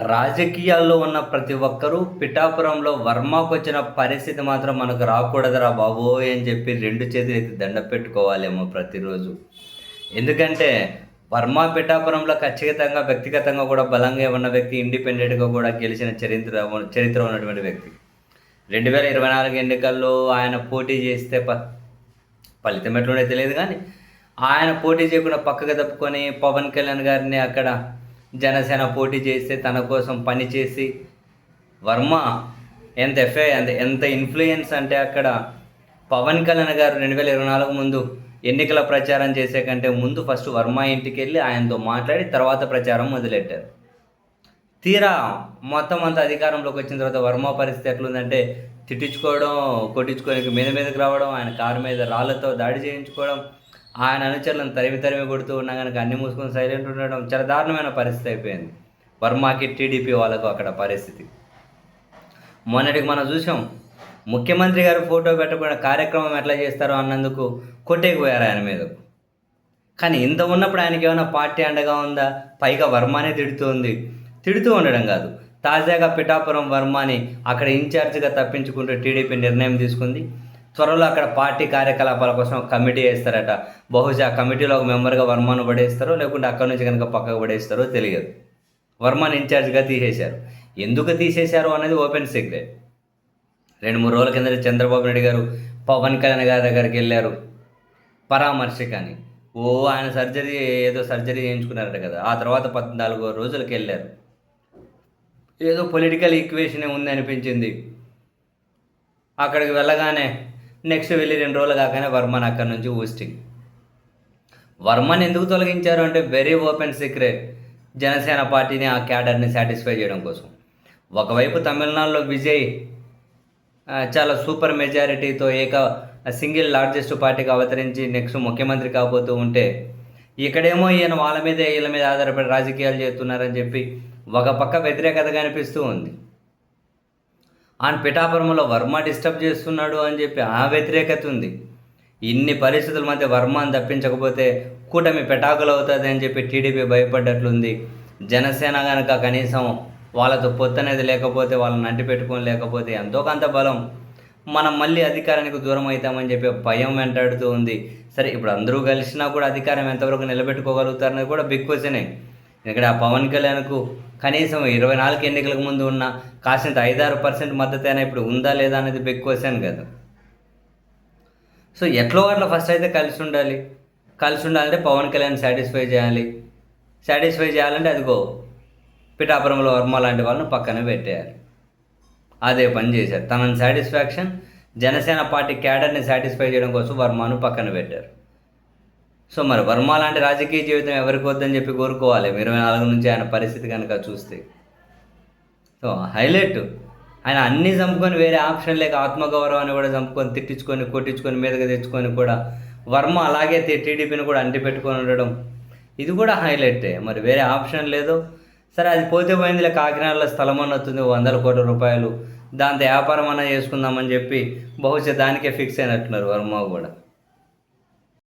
రాజకీయాల్లో ఉన్న ప్రతి ఒక్కరూ పిఠాపురంలో వర్మకొచ్చిన పరిస్థితి మాత్రం మనకు రాకూడదురా బాబోయ్! అని చెప్పి 2 చేతులెత్తి దండం పెట్టుకోవాలేమో ప్రతిరోజు. ఎందుకంటే పిఠాపురంలో ఖచ్చితంగా వ్యక్తిగతంగా కూడా బలంగా ఉన్న వ్యక్తి, ఇండిపెండెంట్‌గా కూడా గెలిచిన చరిత్ర ఉన్నటువంటి వ్యక్తి. 2024 ఎన్నికల్లో ఆయన పోటీ చేస్తే ఫలితం ఎట్లుండేదో తెలియదు గానీ, ఆయన పోటీ చేయకుండా పక్కకు తప్పుకొని పవన్ కళ్యాణ్ గారిని అక్కడ జనసేన పోటీ చేస్తే తన కోసం పనిచేసి వర్మ ఎంత ఇన్‌ఫ్లూయెన్స్ అంటే అక్కడ పవన్ కళ్యాణ్ గారు 2024 ముందు ఎన్నికల ప్రచారం చేసే కంటే ముందు ఫస్ట్ వర్మ ఇంటికెళ్ళి ఆయనతో మాట్లాడి తర్వాత ప్రచారం మొదలెట్టారు. తీరా మొత్తం అంతా అధికారంలోకి వచ్చిన తర్వాత వర్మ పరిస్థితి ఎట్లుందంటే తిట్టించుకోవడం, కొట్టించుకోనికి మీదకి రావడం, ఆయన కారు మీద రాళ్ళతో దాడి చేయించుకోవడం, ఆయన అనుచరులను తరిమి కొడుతూ ఉన్నా గనక అన్నీ మూసుకొని సైలెంట్ ఉండడం చాలా దారుణమైన పరిస్థితి అయిపోయింది. వర్మకి, టీడీపీ వాళ్ళకు అక్కడ పరిస్థితి. మొన్నటికి మనం చూసాం, ముఖ్యమంత్రి గారు ఫోటో పెట్టకుండా కార్యక్రమం ఎట్లా చేస్తారో అన్నందుకు కొట్టేకపోయారు ఆయన మీదకు. కానీ ఇంత ఉన్నప్పుడు ఆయనకి ఏమైనా పార్టీ అండగా ఉందా? పైగా వర్మనే తిడుతూ ఉండడం కాదు, తాజాగా పిఠాపురం వర్మని అక్కడ ఇన్ఛార్జిగా తప్పించుకుంటూ టీడీపీ నిర్ణయం తీసుకుంది. త్వరలో అక్కడ పార్టీ కార్యకలాపాల కోసం కమిటీ వేస్తారట. బహుశా కమిటీలో ఒక మెంబర్గా వర్మను పడేస్తారో, లేకుంటే అక్కడి నుంచి కనుక పక్కకు పడేస్తారో తెలియదు. వర్మని ఇన్ఛార్జ్గా తీసేశారు. ఎందుకు తీసేశారు అనేది ఓపెన్ సీక్రెట్. 2-3 రోజుల కింద చంద్రబాబు నాయుడు గారు పవన్ కళ్యాణ్ గారి దగ్గరికి వెళ్ళారు పరామర్శకని. ఆయన ఏదో సర్జరీ చేయించుకున్నారట కదా. ఆ తర్వాత 14 రోజులకి వెళ్ళారు. ఏదో పొలిటికల్ ఈక్వేషనే ఉంది అనిపించింది. అక్కడికి వెళ్ళగానే నెక్స్ట్ వెళ్ళి 2 రోజులు కాకనే వర్మని అక్కడి నుంచి ఊస్టింగ్. వర్మని ఎందుకు తొలగించారు అంటే వెరీ ఓపెన్ సీక్రెట్. జనసేన పార్టీని, ఆ క్యాడర్ని సాటిస్ఫై చేయడం కోసం. ఒకవైపు తమిళనాడులో విజయ్ చాలా సూపర్ మెజారిటీతో సింగిల్ లార్జెస్ట్ పార్టీకి అవతరించి నెక్స్ట్ ముఖ్యమంత్రి కాబోతూ ఉంటే, ఇక్కడేమో ఈయన వీళ్ళ మీద ఆధారపడి రాజకీయాలు చేస్తున్నారని చెప్పి ఒక పక్క వ్యతిరేకతగా అనిపిస్తూ ఉంది. ఆయన పిఠాపురంలో వర్మ డిస్టర్బ్ చేస్తున్నాడు అని చెప్పి ఆ వ్యతిరేకత ఉంది. ఇన్ని పరిస్థితుల మధ్య వర్మని తప్పించకపోతే కూటమి పెటాకులు అవుతుంది అని చెప్పి టీడీపీ భయపడ్డట్లుంది. జనసేన కనుక కనీసం వాళ్ళతో పొత్తు అనేది లేకపోతే, వాళ్ళని అంటి పెట్టుకొని లేకపోతే ఎంతో కొంత బలం మనం మళ్ళీ అధికారానికి దూరం అవుతామని చెప్పి భయం వెంటాడుతూ ఉంది. సరే, ఇప్పుడు అందరూ కలిసినా కూడా అధికారం ఎంతవరకు నిలబెట్టుకోగలుగుతారనేది కూడా బిగ్ క్వశ్చనే. ఇక్కడ పవన్ కళ్యాణ్కు కనీసం 24 ఎన్నికలకు ముందు ఉన్న కాసింత 5-6% మద్దతు అయినా ఇప్పుడు ఉందా లేదా అనేది బిగ్ క్వశ్చన్ కదా. సో ఎట్లో అట్లా ఫస్ట్ అయితే కలిసి ఉండాలంటే పవన్ కళ్యాణ్ సాటిస్ఫై చేయాలంటే అదిగో పిఠాపురంలో వర్మ లాంటి వాళ్ళని పక్కన పెట్టేయాలి. అదే పని చేశారు. తనని సాటిస్ఫాక్షన్, జనసేన పార్టీ క్యాడర్ని సాటిస్ఫై చేయడం కోసం వర్మను పక్కన పెట్టారు. సో మరి వర్మ లాంటి రాజకీయ జీవితం ఎవరికి వద్దని చెప్పి కోరుకోవాలి 24 నుంచి ఆయన పరిస్థితి కనుక చూస్తే. సో హైలైట్, ఆయన అన్నీ చంపుకొని వేరే ఆప్షన్ లేక ఆత్మగౌరవాన్ని కూడా చంపుకొని, తిట్టించుకొని, కొట్టించుకొని, మీదకి తెచ్చుకొని కూడా వర్మ అలాగే టీడీపీని కూడా అంటి పెట్టుకొని ఉండడం, ఇది కూడా హైలైటే. మరి వేరే ఆప్షన్ లేదు. సరే, అది పోతే పోయిందిలే, కాకినాడలో స్థలం అన్నొస్తుంది 100 కోట్ల రూపాయలు, దాంతో వ్యాపారం అన్నా చేసుకుందామని చెప్పి బహుశా దానికే ఫిక్స్ అయినట్టున్నారు వర్మ కూడా.